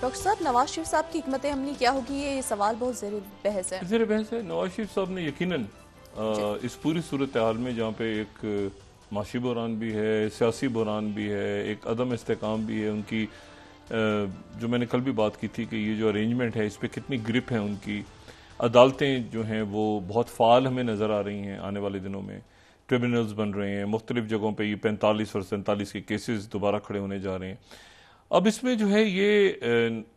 Doctor साहब, नवाज शरीफ साहब की हिकमत अमली क्या होगी, ये सवाल बहुत ज़ेर बहस है। ज़ेर बहस है। नवाज शरीफ साहब ने यकीनन इस पूरी सूरत हाल में, जहाँ पे एक माशी बहरान भी है, सियासी बहरान भी है, एक अदम इस्तेकाम भी है उनकी, जो मैंने कल भी बात की थी कि ये जो अरेंजमेंट है इस पर कितनी ग्रिप है उनकी। अदालतें जो हैं वो बहुत फ़ाल हमें नज़र आ रही हैं। आने वाले दिनों में ट्रिब्यूनल्स बन रहे हैं मुख्तलिफ जगहों पे, ये 45 और 47 के केसेस दोबारा खड़े होने जा रहे हैं। अब इसमें जो है ये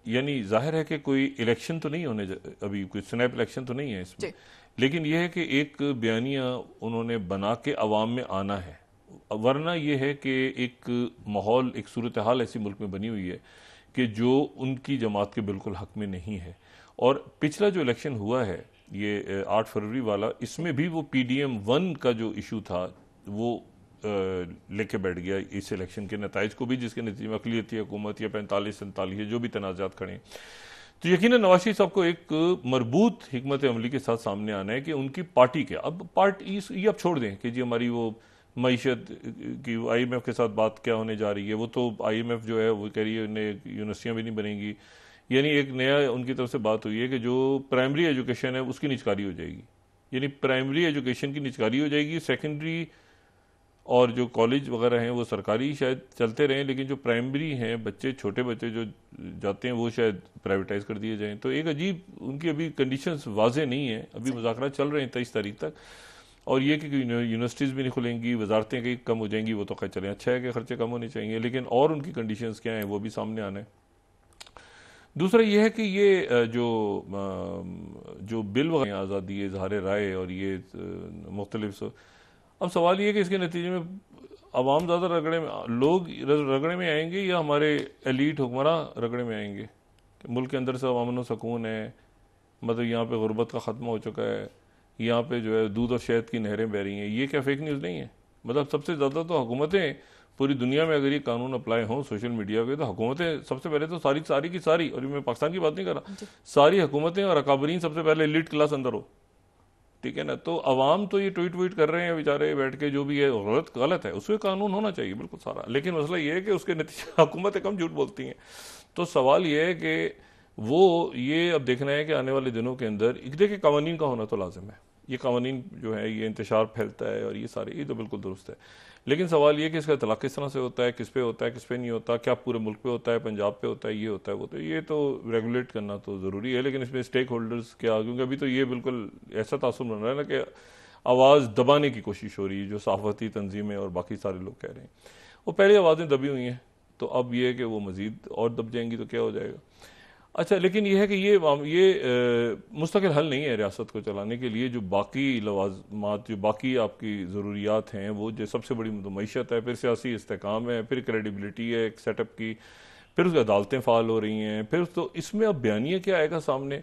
यानी जाहिर है कि कोई इलेक्शन तो नहीं होने, अभी कोई स्नैप इलेक्शन तो नहीं है इसमें, लेकिन यह है कि एक बयानिया उन्होंने बना के अवाम में आना है। वरना यह है कि एक माहौल, एक सूरत हाल ऐसी मुल्क में बनी हुई है कि जो उनकी जमात के बिल्कुल हक में नहीं है। और पिछला जो इलेक्शन हुआ है ये 8 फरवरी वाला, इसमें भी वो PDM 1 का जो इशू था वो लेके बैठ गया इस इलेक्शन के नताइज को भी, जिसके नतीजे में अक़लियती हुकूमत या 45-47 जो भी तनाज़ात खड़े हैं। तो यकीनन नवाज शरीफ साहब को एक मरबूत हिकमत अमली के साथ सामने आना है कि उनकी पार्टी के, अब पार्टी ये अब छोड़ दें कि जी हमारी वो मईशत की IMF के साथ बात क्या होने जा रही है। वो तो IMF जो है वो कह रही है यूनिवर्सिटियाँ भी नहीं बनेंगी। यानी एक नया उनकी तरफ से बात हुई है कि जो प्राइमरी एजुकेशन है उसकी निचकारी हो जाएगी, यानी प्राइमरी एजुकेशन की निचकारी हो जाएगी। सेकेंडरी और जो कॉलेज वगैरह हैं वो सरकारी शायद चलते रहें, लेकिन जो प्राइमरी हैं बच्चे, छोटे बच्चे जो जाते हैं वो शायद प्राइवेटाइज कर दिए जाएं। तो एक अजीब उनकी अभी कंडीशंस वाजे नहीं है, अभी मुज़ाकरात चल रहे हैं 23 तारीख तक। और ये कि यूनिवर्सिटीज़ भी नहीं खुलेंगी, वजारतें कहीं कम हो जाएंगी, वो तो खैर चलें, अच्छा है कि खर्चे कम होने चाहिए, लेकिन और उनकी कंडीशंस क्या हैं वो भी सामने आना है। दूसरा ये है कि ये जो बिल वगैरह, आज़ादी इज़हार राय और ये मुख्तलिफ, अब सवाल ये है कि इसके नतीजे में अवाम ज़्यादा लोग रगड़े में आएंगे या हमारे एलीट हुक्मरान रगड़े में आएंगे। मुल्क के अंदर से अमन व सकून है, मतलब यहाँ पे गुर्बत का ख़त्म हो चुका है, यहाँ पे जो है दूध और शहद की नहरें बह रही हैं। ये क्या फेक न्यूज़ नहीं है? मतलब सबसे ज़्यादा तो हुकूमतें पूरी दुनिया में, अगर ये कानून अप्लाई हों सोशल मीडिया पे, तो हुकूमतें सबसे पहले तो सारी की सारी, और मैं पाकिस्तान की बात नहीं कर रहा, सारी हुकूमतें और अकाबरीन सबसे पहले एलीट क्लास अंदर हो, ठीक है ना। तो अवाम तो ये ट्वीट कर रहे हैं बेचारे बैठ के, जो भी है गलत है, उसमें कानून होना चाहिए बिल्कुल सारा, लेकिन मसला ये है कि उसके नतीजे हुकूमतें कम झूठ बोलती हैं। तो सवाल ये है कि वो ये अब देखना है कि आने वाले दिनों के अंदर, देखिए कानून का होना तो लाजिम है, ये कानून जो है ये इंतशार फैलता है और ये सारे, ये तो बिल्कुल दुरुस्त है, लेकिन सवाल ये कि इसका इतलाक़ किस तरह से होता है, किस पे होता है, किस पे नहीं होता, क्या पूरे मुल्क पे होता है, पंजाब पे होता है, ये होता है वो, तो ये तो रेगुलेट करना तो ज़रूरी है। लेकिन इसमें स्टेक होल्डर्स क्या, क्योंकि अभी तो ये बिल्कुल ऐसा तासुर बन रहा है ना कि आवाज़ दबाने की कोशिश हो रही है, जो सहाफ़ती तंजीमें और बाकी सारे लोग कह रहे हैं। वो पहले आवाज़ें दबी हुई हैं, तो अब ये है कि वो मज़ीद और दब जाएंगी तो क्या हो जाएगा। अच्छा, लेकिन यह है कि ये मुस्तकिल हल नहीं है रियासत को चलाने के लिए। जो बाकी लवाजमात, जो बाकी आपकी ज़रूरियात हैं, वो जो सबसे बड़ी मईशत है, फिर सियासी इस्तेकाम है, फिर क्रेडिबिलिटी है एक सेटअप की, फिर उसकी अदालतें फ़ाल हो रही हैं, फिर तो इसमें अब बयानिया क्या आएगा सामने।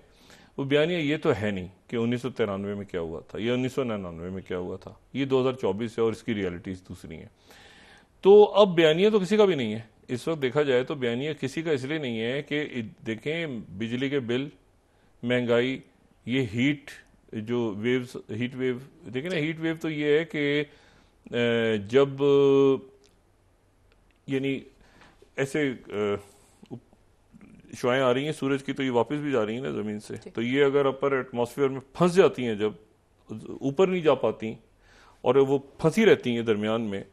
वो बयानिया ये तो है नहीं कि 1993 में क्या हुआ था या 1999 में क्या हुआ था, ये 2024 है और इसकी रियलिटीज़ दूसरी हैं। तो अब बयानिया तो किसी का भी नहीं है इस वक्त, देखा जाए तो बयानिया किसी का इसलिए नहीं है कि देखें बिजली के बिल, महंगाई, ये हीट वेव देखें ना। हीट वेव तो ये है कि जब यानी ऐसे शुआएं आ रही हैं सूरज की, तो ये वापस भी जा रही हैं ना ज़मीन से, तो ये अगर अपर एटमॉस्फेयर में फंस जाती हैं, जब ऊपर नहीं जा पाती और वो फंसी रहती हैं दरमियान में,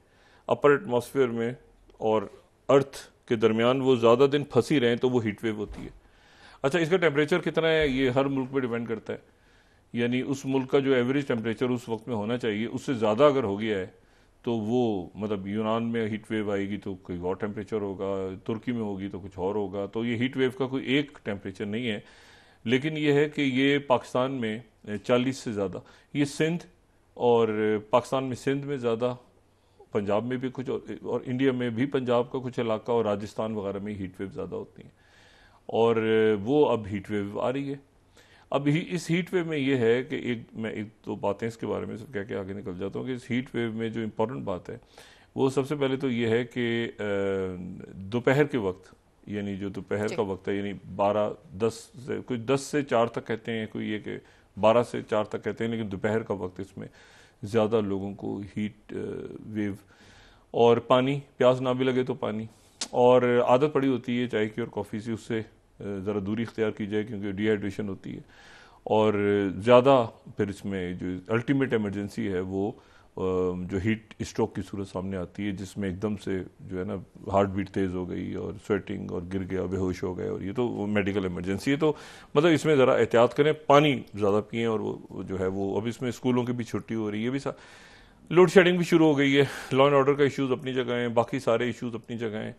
अपर एटमॉस्फेयर में और अर्थ के दरमियान वो ज़्यादा दिन फंसी रहें, तो वो हीट वेव होती है। अच्छा, इसका टेम्परेचर कितना है ये हर मुल्क पे डिपेंड करता है, यानी उस मुल्क का जो एवरेज टेम्परेचर उस वक्त में होना चाहिए उससे ज़्यादा अगर हो गया है तो वो, मतलब यूनान में हीट वेव आएगी तो कोई और टेम्परेचर होगा, तुर्की में होगी तो कुछ और होगा। तो ये हीट वेव का कोई एक टेम्परेचर नहीं है, लेकिन ये है कि ये पाकिस्तान में 40 से ज़्यादा, ये सिंध और पाकिस्तान में सिंध में ज़्यादा, पंजाब में भी कुछ और इंडिया में भी पंजाब का कुछ इलाका और राजस्थान वगैरह में हीट वेव ज़्यादा होती हैं, और वो अब हीट वेव आ रही है। अब इस हीट वेव में ये है कि मैं एक दो बातें इसके बारे में सिर्फ कह के आगे निकल जाता हूँ कि इस हीट वेव में जो इम्पोर्टेंट बात है वो सबसे पहले तो ये है कि दोपहर के वक्त, यानी जो दोपहर का वक्त है, यानी 10 से 4 तक कहते हैं, कोई ये कि 12 से 4 तक कहते हैं, लेकिन दोपहर का वक्त इसमें ज़्यादा लोगों को हीट वेव, और पानी, प्यास ना भी लगे तो पानी, और आदत पड़ी होती है चाय की और कॉफ़ी से, उससे ज़रा दूरी इख्तियार की जाए, क्योंकि डिहाइड्रेशन होती है। और ज़्यादा फिर इसमें जो अल्टीमेट इमरजेंसी है वो जो हीट स्ट्रोक की सूरत सामने आती है, जिसमें एकदम से जो है ना हार्ट बीट तेज़ हो गई और स्वेटिंग और गिर गया, बेहोश हो गए, और ये तो मेडिकल इमरजेंसी है। तो मतलब इसमें ज़रा एहतियात करें, पानी ज़्यादा पिएं। और वो जो है वो अब इसमें स्कूलों की भी छुट्टी हो रही है, ये भी लोड शेडिंग भी शुरू हो गई है। लॉ एंड ऑर्डर का इश्यूज़ अपनी जगह हैं, बाकी सारे इश्यूज़ अपनी जगह हैं।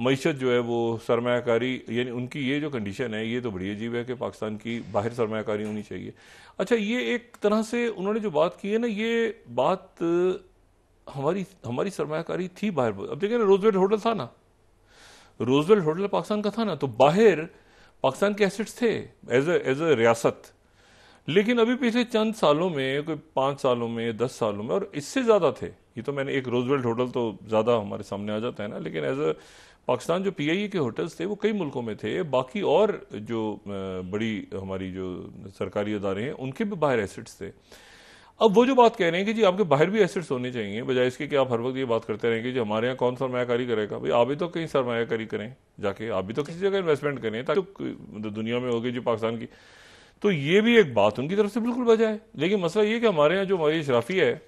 मईशत जो है वो सरमायाकारी, यानी उनकी ये जो कंडीशन है ये तो बड़ी अजीब है कि पाकिस्तान की बाहर सरमायाकारी होनी चाहिए। अच्छा, ये एक तरह से उन्होंने जो बात की है ना, ये बात हमारी सरमायाकारी थी बाहर। अब देखिए ना, रोजवेल्ट होटल था ना, रोजवेल्ट होटल पाकिस्तान का था ना, तो बाहर पाकिस्तान के एसेट्स थे एज ए रियासत। लेकिन अभी पिछले चंद सालों में, कोई 5 सालों में, 10 सालों में, और इससे ज्यादा थे, ये तो मैंने एक रोजवेल्ट होटल तो ज्यादा हमारे सामने आ जाता है ना, लेकिन एज ए पाकिस्तान जो पीआईए के होटल्स थे वो कई मुल्कों में थे। बाकी और जो बड़ी हमारी जो सरकारी अदारे हैं उनके भी बाहर एसेट्स थे। अब वो जो बात कह रहे हैं कि जी आपके बाहर भी एसेट्स होने चाहिए, बजाय इसके कि आप हर वक्त ये बात करते रहेंगे जी हमारे यहाँ कौन सरमायाकारी करेगा। भाई आप भी तो कहीं सरमायाकारी करें, जाके आप भी तो किसी जगह इन्वेस्टमेंट करें, ताकि तो दुनिया में होगी जो पाकिस्तान की। तो ये भी एक बात उनकी तरफ से बिल्कुल वजह है। लेकिन मसला ये कि हमारे यहाँ जो हमारी शराफिया है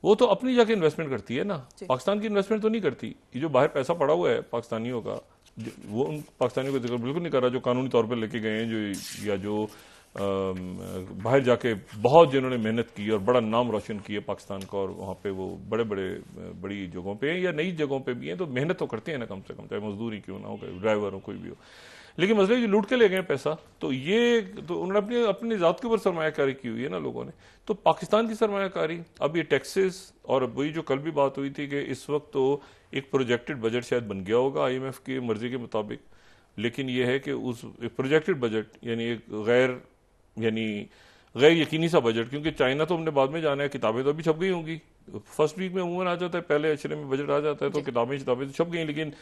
वो तो अपनी जाके इन्वेस्टमेंट करती है ना, पाकिस्तान की इन्वेस्टमेंट तो नहीं करती। ये जो बाहर पैसा पड़ा हुआ है पाकिस्तानियों का, वो उन पाकिस्तानियों का जिक्र बिल्कुल नहीं कर रहा जो कानूनी तौर पर लेके गए हैं, जो या जो बाहर जाके बहुत जिन्होंने मेहनत की और बड़ा नाम रोशन किया पाकिस्तान का, और वहाँ पे वो बड़े बड़े बड़ी जगहों पे या नई जगहों पे भी हैं, तो मेहनत तो करते हैं ना, कम से कम, चाहे मजदूरी क्यों ना हो, ड्राइवर हो, कोई भी हो। लेकिन मसले जो लूट के ले गए पैसा, तो ये तो उन्होंने अपनी ज़ात के ऊपर सरमायाकारी की हुई है ना लोगों ने। तो पाकिस्तान की सरमायाकारी, अब ये टैक्सेस, और वही जो कल भी बात हुई थी कि इस वक्त तो एक प्रोजेक्टेड बजट शायद बन गया होगा IMF की मर्जी के मुताबिक, लेकिन ये है कि उस प्रोजेक्टेड बजट यानी एक गैर यकीनी सा बजट, क्योंकि चाइना तो हमने बाद में जाना है, किताबें तो अभी छप गई होंगी, फर्स्ट वीक में अमूमन आ जाता है, पहले अशरे में बजट आ जाता है, तो किताबें तो छप गई। लेकिन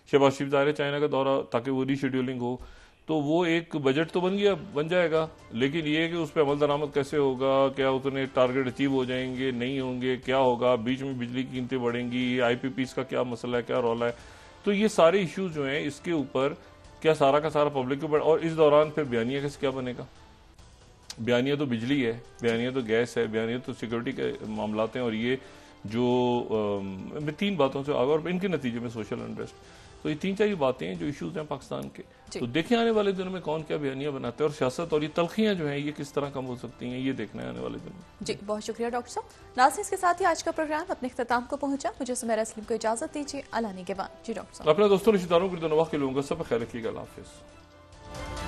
शहबाज शरीफ जा रहे चाइना का दौरा, ताकि वो रीशेड्यूलिंग हो, तो वो एक बजट तो बन जाएगा। लेकिन ये है कि उस पर अमल दरामद कैसे होगा, क्या उतने टारगेट अचीव हो जाएंगे, नहीं होंगे, क्या होगा, बीच में बिजली की कीमतें बढ़ेंगी, IPPs का क्या मसला है, क्या रौला है। तो ये सारे इश्यूज जो हैं इसके ऊपर क्या सारा का सारा पब्लिक के ऊपर, और इस दौरान फिर बयानिया कैसे क्या बनेगा। बयानिया तो बिजली है, बयानिया तो गैस है, बयानिया तो सिक्योरिटी के मामलात हैं, और ये जो 3 बातों से आगे, और इनके नतीजे में सोशल अनरेस्ट। तो ये 3-4 बातें हैं जो इश्यूज हैं पाकिस्तान के। तो देखें आने वाले दिनों में कौन क्या बयानियां बनाते हैं, और सियासत और ये तलखियां जो हैं ये किस तरह कम हो सकती हैं, ये देखना है आने वाले दिनों में। जी बहुत शुक्रिया डॉक्टर साहब। नाज़रीन, इसके साथ ही आज का प्रोग्राम अपने इख्तिताम को पहुंचा। मुझे सुमेरा सलीम को इजाजत दीजिए। अल्लाह निगहबान। जी डॉक्टर साहब, अपने दोस्तों रिश्तेदारों के लोगों का सब ख्याल रखिएगा। अल्लाह हाफिज़।